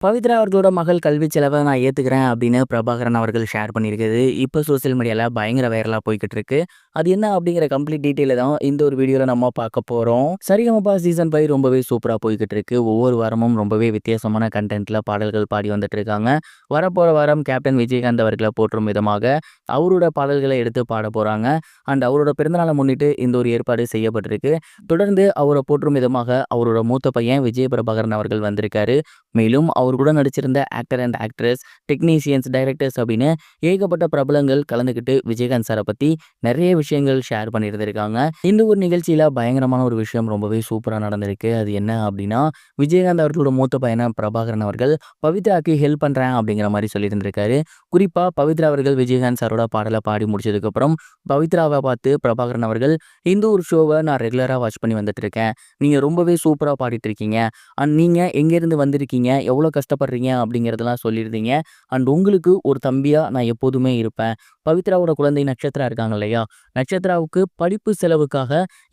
பவித்ரா அவர்களோட மகள் கல்வி செலவை நான் ஏத்துக்கிறேன் அப்படின்னு பிரபாகரன் அவர்கள் ஷேர் பண்ணியிருக்குது. இப்போ சோசியல் மீடியால பயங்கர வைரலா போய்க்கிட்டு இருக்கு. அது என்ன அப்படிங்கிற கம்ப்ளீட் டீட்டெயில தான் இந்த ஒரு வீடியோல நம்ம பார்க்க போறோம். சரிகமபா சீசன் 5 ரொம்பவே சூப்பரா போய்க்கிட்டு இருக்கு. ஒவ்வொரு வாரமும் ரொம்பவே வித்தியாசமான கண்டென்ட்ல பாடல்கள் பாடி வந்துட்டு இருக்காங்க. வரப்போற வாரம் கேப்டன் விஜயகாந்த் அவர்களை போற்றும் விதமாக அவரோட பாடல்களை எடுத்து பாட போறாங்க. அண்ட் அவரோட பிறந்தநாளை முன்னிட்டு இந்த ஒரு ஏற்பாடு செய்யப்பட்டிருக்கு. தொடர்ந்து அவரை போற்றும் விதமாக அவரோட மூத்த பையன் விஜய் பிரபாகரன் அவர்கள் வந்திருக்காரு. மேலும் அவர் கூட நடிச்சிருந்த actor and actress, technicians, directors அப்படின்னு ஏகப்பட்ட பிரபலங்கள் கலந்துக்கிட்டு விஜயகாந்த் சாரை பத்தி நிறைய விஷயங்கள் ஷேர் பண்ணியிருந்திருக்காங்க. இந்த ஒரு நிகழ்ச்சியில பயங்கரமான ஒரு விஷயம் ரொம்பவே சூப்பரா நடந்திருக்கு. அது என்ன அப்படின்னா, விஜயகாந்த் அவர்களோட மூத்த பையனா பிரபாகரன் அவர்கள் பவித்ராக்கு ஹெல்ப் பண்றேன் அப்படிங்கிற மாதிரி சொல்லியிருந்திருக்காரு. குறிப்பா பவித்ரா அவர்கள் விஜயகாந்த் சாரோட பாடலை பாடி முடிச்சதுக்கு அப்புறம் பவித்ராவை பார்த்து பிரபாகரன் அவர்கள், இந்த ஒரு ஷோவை நான் ரெகுலரா வாட்ச் பண்ணி வந்துட்டு இருக்கேன். நீங்க ரொம்பவே சூப்பரா பாடிட்டு இருக்கீங்க. அண்ட் நீங்க எங்கேருந்து வந்திருக்கீங்க, எவ்வளோ கஷ்டப்படுறீங்க அப்படிங்கிறதெல்லாம் சொல்லியிருந்தீங்க. அண்ட் உங்களுக்கு ஒரு தம்பியா நான் எப்போதுமே இருப்பேன். பவித்ராவோட குழந்தை நட்சத்திரா இருக்காங்க இல்லையா, நட்சத்திராவுக்கு படிப்பு செலவுக்காக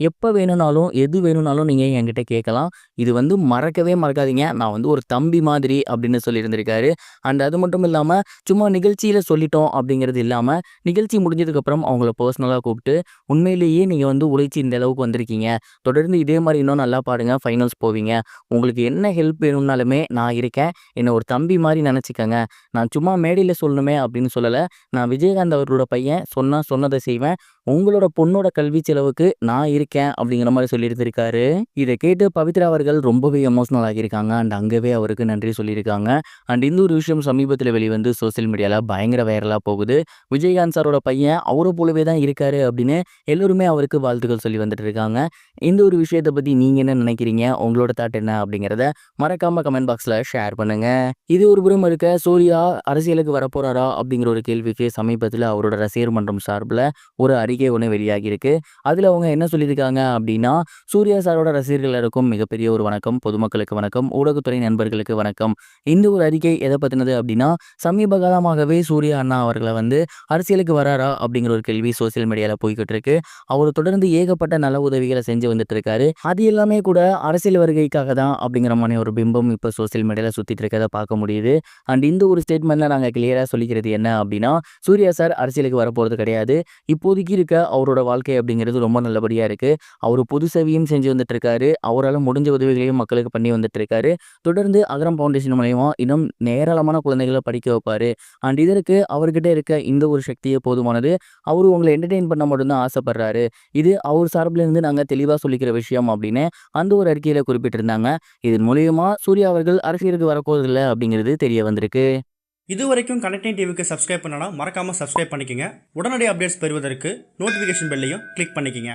எப்போ வேணும்னாலும் எது வேணும்னாலும் நீங்கள் என்கிட்ட கேட்கலாம். இது மறக்கவே மறக்காதீங்க. நான் ஒரு தம்பி மாதிரி அப்படின்னு சொல்லியிருந்திருக்காரு. அண்ட் அது மட்டும் இல்லாமல் சும்மா நிகழ்ச்சியில் சொல்லிட்டோம் அப்படிங்கிறது இல்லாமல் நிகழ்ச்சி முடிஞ்சதுக்கப்புறம் அவங்கள பர்சனலாக கூப்பிட்டு, உண்மையிலேயே நீங்கள் உழைச்சி இந்த அளவுக்கு வந்திருக்கீங்க, தொடர்ந்து இதே மாதிரி இன்னும் நல்லா பாடுங்க, ஃபைனல்ஸ் போவீங்க, உங்களுக்கு என்ன ஹெல்ப் வேணும்னாலுமே நான் இருக்கேன், என்னை ஒரு தம்பி மாதிரி நினச்சிக்கங்க, நான் சும்மா மேடையில் சொல்லணுமே அப்படின்னு சொல்லலை, நான் விஜயகாந்த் அவர்களோட பையன், சொன்னதை செய்வேன், உங்களோட பொண்ணோட கல்வி செலவுக்கு நான் இருக்கேன் அப்படிங்கிற மாதிரி சொல்லியிருந்திருக்காரு. இதை கேட்டு பவித்ரா அவர்கள் ரொம்பவே எமோஷனல் ஆகியிருக்காங்க. அண்ட் அங்கவே அவருக்கு நன்றி சொல்லியிருக்காங்க. அண்ட் இந்த ஒரு விஷயம் சமீபத்தில் வெளிவந்து சோசியல் மீடியாவில் பயங்கர வைரலாக போகுது. விஜயகாந்த் சாரோட பையன் அவரை போலவே தான் இருக்காரு அப்படின்னு எல்லோருமே அவருக்கு வாழ்த்துக்கள் சொல்லி வந்துட்டு இருக்காங்க. இந்த ஒரு விஷயத்தை பற்றி நீங்கள் என்ன நினைக்கிறீங்க, உங்களோட தாட் என்ன அப்படிங்கிறத மறக்காம கமெண்ட் பாக்ஸில் ஷேர் பண்ணுங்க. இது ஒரு புறம் இருக்க, சூர்யா அரசியலுக்கு வரப்போறாரா அப்படிங்கிற ஒரு கேள்விக்கு சமீபத்தில் அவரோட ரசிகர் மன்றம் சார்பில் ஒரு அறிக்கை ஒன்று வெளியாகி இருக்கு. அதில் அவங்க என்ன சொல்லியிருக்காங்க அப்படின்னா, சூர்யா சாரோட ரசிகர்கள் எல்லாருக்கும் மிகப்பெரிய ஒரு வணக்கம், பொதுமக்களுக்கு வணக்கம், ஊடகத்துறை நண்பர்களுக்கு வணக்கம். இந்த ஒரு அறிக்கை எதை பற்றினது அப்படின்னா, சமீப காலமாகவே சூர்யா அண்ணா அவர்களை அரசியலுக்கு வராரா அப்படிங்கிற ஒரு கேள்வி சோசியல் மீடியாவில் போய்கிட்டு இருக்கு. அவர் தொடர்ந்து ஏகப்பட்ட நல உதவிகளை செஞ்சு வந்துட்டு இருக்காரு. அது எல்லாமே கூட அரசியல் வருகைக்காக தான் அப்படிங்கிற மாதிரி ஒரு பிம்பம் இப்போ சோசியல் மீடியாவில் சுற்றிட்டு இருக்கிறத பார்க்க முடியுது. அண்ட் இந்த ஒரு ஸ்டேட்மெண்ட்டில் நாங்கள் கிளியராக சொல்லிக்கிறது என்ன அப்படின்னா, சூர்யா சார் அரசியலுக்கு வரப்போகிறது கிடையாது. இப்போதைக்கு இருக்க அவரோட வாழ்க்கை அப்படிங்கிறது ரொம்ப நல்லபடியாக இருக்குது. அவர் பொது சேவையும் செஞ்சு வந்துட்டு இருக்காரு. அவரால் முடிஞ்ச உதவிகளையும் மக்களுக்கு பண்ணி வந்துட்டு இருக்காரு. தொடர்ந்து அகரம் ஃபவுண்டேஷன் மூலயமா இன்னும் ஏராளமான குழந்தைகளை படிக்க வைப்பார். அண்ட் இதற்கு அவர்கிட்ட இருக்க இந்த ஒரு சக்தியே போதுமானது. அவர் உங்களை என்டர்டெயின் பண்ண மட்டும்தான் ஆசைப்படுறாரு. இது அவர் சார்பிலிருந்து நாங்கள் தெளிவாக சொல்லிக்கிற விஷயம் அப்படின்னு அந்த ஒரு அறிக்கையில் குறிப்பிட்டிருந்தாங்க. இதன் மூலியமா சூர்யா அவர்கள் அரசியலுக்கு வரப்போவதில்லை அப்படிங்கிறது தெரிய வந்திருக்கு. இது வரைக்கும் கனெக்டிங் டிவிக்கு சப்ஸ்கிரைப் பண்ணனா மறக்காமல் சப்ஸ்கிரைப் பண்ணிக்கங்க. உடனடி அப்டேட்ஸ் பெறுவதற்கு நோட்டிஃபிகேஷன் பெல்லையும் கிளிக் பண்ணிக்கங்க.